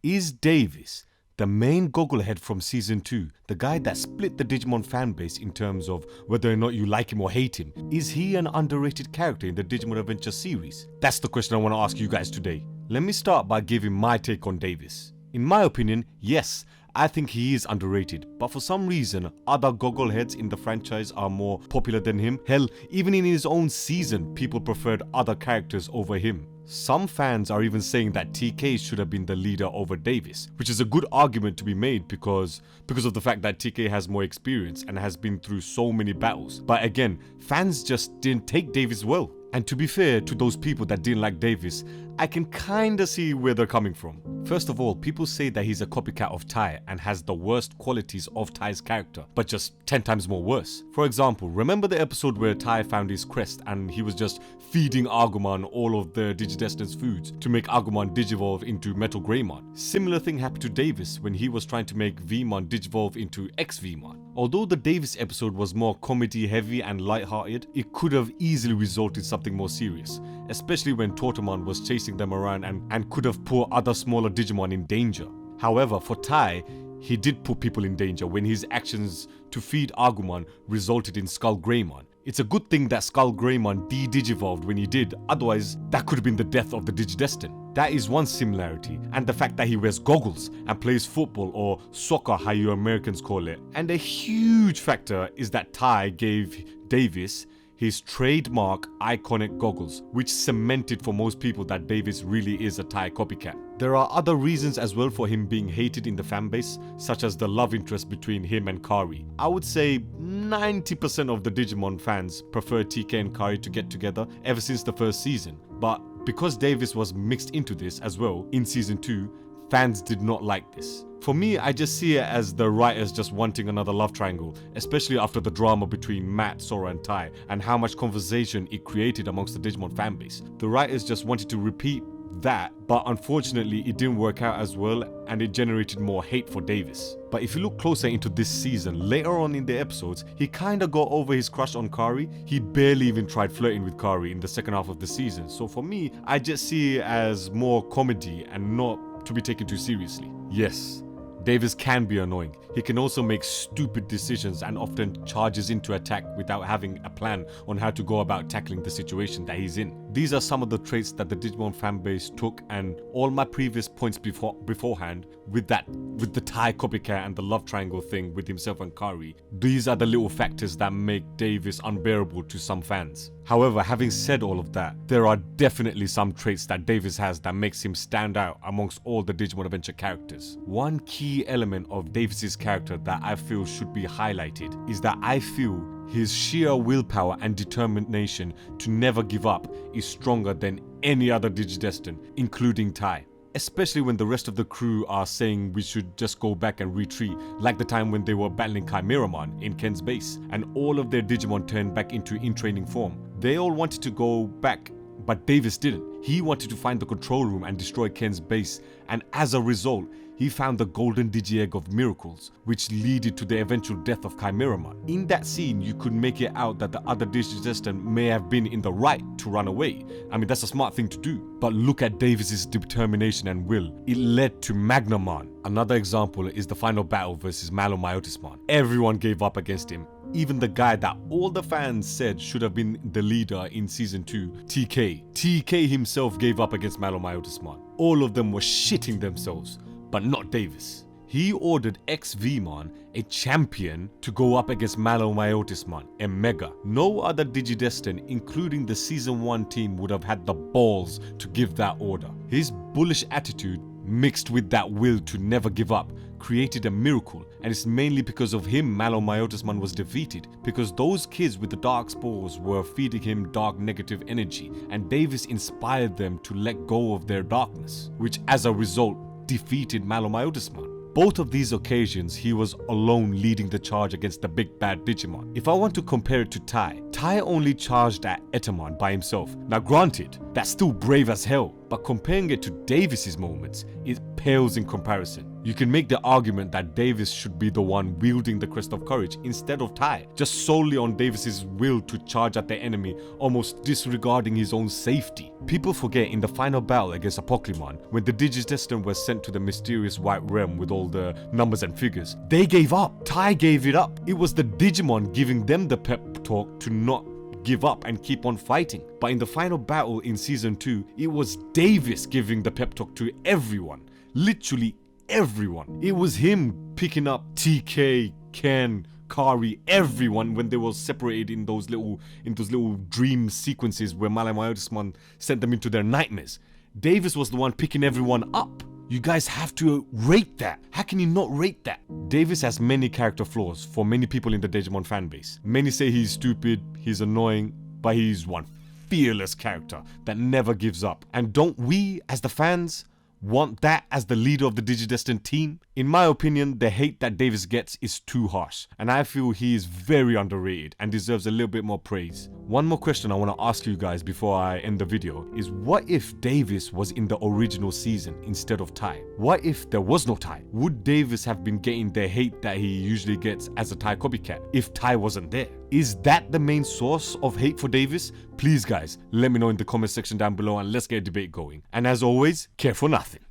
Is Davis, the main gogglehead from Season 2, the guy that split the Digimon fanbase in terms of whether or not you like him or hate him, is he an underrated character in the Digimon Adventure series? That's the question I want to ask you guys today. Let me start by giving my take on Davis. In my opinion, yes, I think he is underrated, but for some reason, other goggleheads in the franchise are more popular than him. Hell, even in his own season, people preferred other characters over him. Some fans are even saying that TK should have been the leader over Davis, which is a good argument to be made because of the fact that TK has more experience and has been through so many battles. But again, fans just didn't take Davis well. And to be fair to those people that didn't like Davis, I can kinda see where they're coming from. First of all, people say that he's a copycat of Tai and has the worst qualities of Tai's character, but just 10 times more worse. For example, remember the episode where Tai found his crest and he was just feeding Agumon all of the Digidestined's foods to make Agumon digivolve into Metal Greymon? Similar thing happened to Davis when he was trying to make Vmon digivolve into X-Vmon. Although the Davis episode was more comedy heavy and lighthearted, it could have easily resulted in something more serious, especially when Tortomon was chasing them around and could have put other smaller Digimon in danger. However, for Tai, he did put people in danger when his actions to feed Agumon resulted in Skull Greymon. It's a good thing that Skull Greymon de-digivolved when he did, otherwise that could have been the death of the Digidestined. That is one similarity, and the fact that he wears goggles and plays football or soccer, how you Americans call it. And a huge factor is that Tai gave Davis his trademark iconic goggles, which cemented for most people that Davis really is a Tai copycat. There are other reasons as well for him being hated in the fanbase, such as the love interest between him and Kari. I would say 90% of the Digimon fans prefer TK and Kari to get together ever since the first season. But because Davis was mixed into this as well in Season 2, fans did not like this. For me, I just see it as the writers just wanting another love triangle, especially after the drama between Matt, Sora and Tai, and how much conversation it created amongst the Digimon fanbase. The writers just wanted to repeat that, but unfortunately it didn't work out as well and it generated more hate for Davis. But if you look closer into this season, later on in the episodes, he kinda got over his crush on Kari. He barely even tried flirting with Kari in the second half of the season. So for me, I just see it as more comedy and not to be taken too seriously. Yes, Davis can be annoying. He can also make stupid decisions and often charges into attack without having a plan on how to go about tackling the situation that he's in. These are some of the traits that the Digimon fanbase took, and all my previous points beforehand with the Tai copycat and the love triangle thing with himself and Kari, these are the little factors that make Davis unbearable to some fans. However, having said all of that, there are definitely some traits that Davis has that makes him stand out amongst all the Digimon Adventure characters. One key element of Davis's character that I feel should be highlighted is that I feel his sheer willpower and determination to never give up is stronger than any other Digidestined, including Tai. Especially when the rest of the crew are saying we should just go back and retreat, like the time when they were battling Chimeramon in Ken's base, and all of their Digimon turned back into in-training form. They all wanted to go back, but Davis didn't. He wanted to find the control room and destroy Ken's base, and as a result, he found the golden Digi-Egg of miracles, which leaded to the eventual death of Chimeramon. In that scene, you could make it out that the other Digidestined may have been in the right to run away. I mean, that's a smart thing to do. But look at Davis's determination and will. It led to Magnamon. Another example is the final battle versus Malomyotismon. Everyone gave up against him. Even the guy that all the fans said should have been the leader in Season 2, TK. TK himself gave up against Malomyotismon. All of them were shitting themselves. But not Davis. He ordered X-Vmon, a champion, to go up against Malomyotismon, a mega. No other Digidestined, including the Season 1 team, would have had the balls to give that order. His bullish attitude, mixed with that will to never give up, created a miracle, and it's mainly because of him Malomyotismon was defeated, because those kids with the dark spores were feeding him dark negative energy, and Davis inspired them to let go of their darkness, which as a result defeated Malomyotismon. Both of these occasions, he was alone leading the charge against the big bad Digimon. If I want to compare it to Tai only charged at Etamon by himself. Now granted, that's still brave as hell, but comparing it to Davis's moments, it pales in comparison. You can make the argument that Davis should be the one wielding the crest of courage instead of Tai, just solely on Davis's will to charge at the enemy, almost disregarding his own safety. People forget in the final battle against Apoclymon, when the Digidestined were sent to the mysterious White Realm with all the numbers and figures, they gave up. Tai gave it up. It was the Digimon giving them the pep talk to not give up and keep on fighting. But in the final battle in season 2, it was Davis giving the pep talk to everyone. Literally everyone. It was him picking up TK, Ken, Kari, everyone when they were separated in those little dream sequences where Malamayotismon sent them into their nightmares. Davis was the one picking everyone up. You guys have to rate that. How can you not rate that? Davis has many character flaws for many people in the Digimon fanbase. Many say he's stupid, he's annoying, but he's one fearless character that never gives up. And don't we, as the fans, want that as the leader of the Digidestined team? In my opinion, the hate that Davis gets is too harsh, and I feel he is very underrated and deserves a little bit more praise. One more question I want to ask you guys before I end the video is, what if Davis was in the original season instead of Tai? What if there was no Tai? Would Davis have been getting the hate that he usually gets as a Tai copycat if Tai wasn't there? Is that the main source of hate for Davis? Please guys, let me know in the comment section down below and let's get a debate going. And as always, care for nothing.